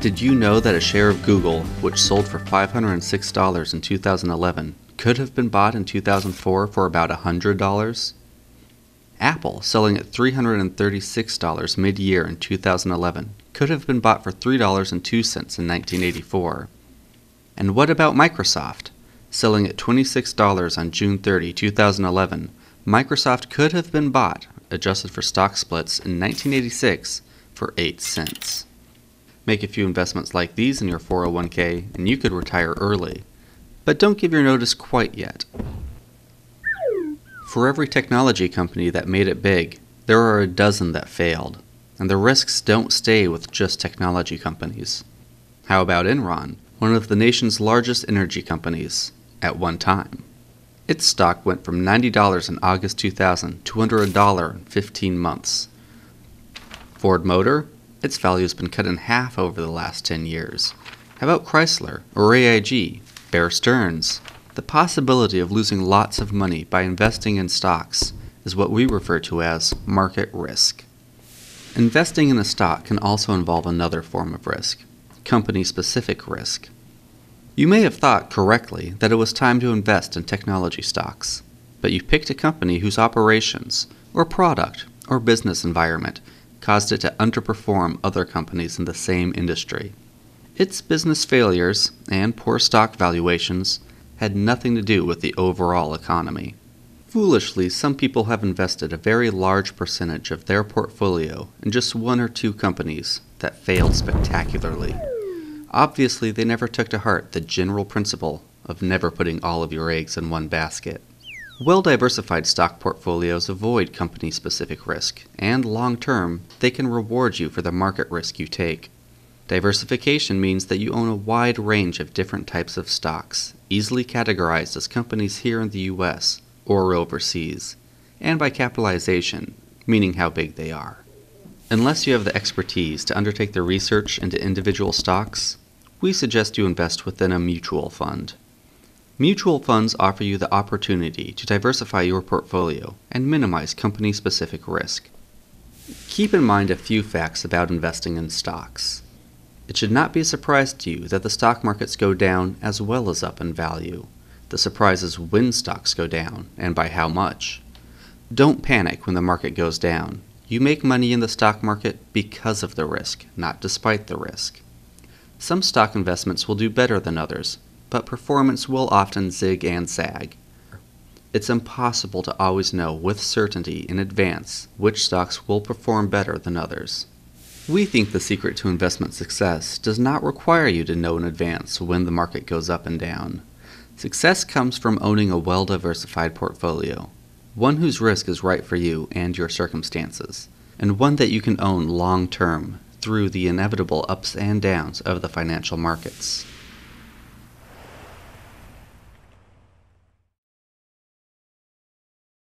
Did you know that a share of Google, which sold for $506 in 2011, could have been bought in 2004 for about $100? Apple, selling at $336 mid-year in 2011, could have been bought for $3.02 in 1984. And what about Microsoft? Selling at $26 on June 30, 2011, Microsoft could have been bought, adjusted for stock splits, in 1986 for 8 cents. Make a few investments like these in your 401k and you could retire early. But don't give your notice quite yet. For every technology company that made it big, there are a dozen that failed, and the risks don't stay with just technology companies. How about Enron, one of the nation's largest energy companies, at one time? Its stock went from $90 in August 2000 to under $1 in 15 months. Ford Motor, its value has been cut in half over the last 10 years. How about Chrysler or AIG, Bear Stearns? The possibility of losing lots of money by investing in stocks is what we refer to as market risk. Investing in a stock can also involve another form of risk, company-specific risk. You may have thought correctly that it was time to invest in technology stocks, but you picked a company whose operations, or product, or business environment caused it to underperform other companies in the same industry. Its business failures and poor stock valuations had nothing to do with the overall economy. Foolishly, some people have invested a very large percentage of their portfolio in just one or two companies that failed spectacularly. Obviously, they never took to heart the general principle of never putting all of your eggs in one basket. Well-diversified stock portfolios avoid company-specific risk, and long-term, they can reward you for the market risk you take. Diversification means that you own a wide range of different types of stocks, easily categorized as companies here in the US or overseas, and by capitalization, meaning how big they are. Unless you have the expertise to undertake the research into individual stocks, we suggest you invest within a mutual fund. Mutual funds offer you the opportunity to diversify your portfolio and minimize company-specific risk. Keep in mind a few facts about investing in stocks. It should not be a surprise to you that the stock markets go down as well as up in value. The surprise is when stocks go down, and by how much. Don't panic when the market goes down. You make money in the stock market because of the risk, not despite the risk. Some stock investments will do better than others, but performance will often zig and zag. It's impossible to always know with certainty in advance which stocks will perform better than others. We think the secret to investment success does not require you to know in advance when the market goes up and down. Success comes from owning a well-diversified portfolio, one whose risk is right for you and your circumstances, and one that you can own long-term through the inevitable ups and downs of the financial markets.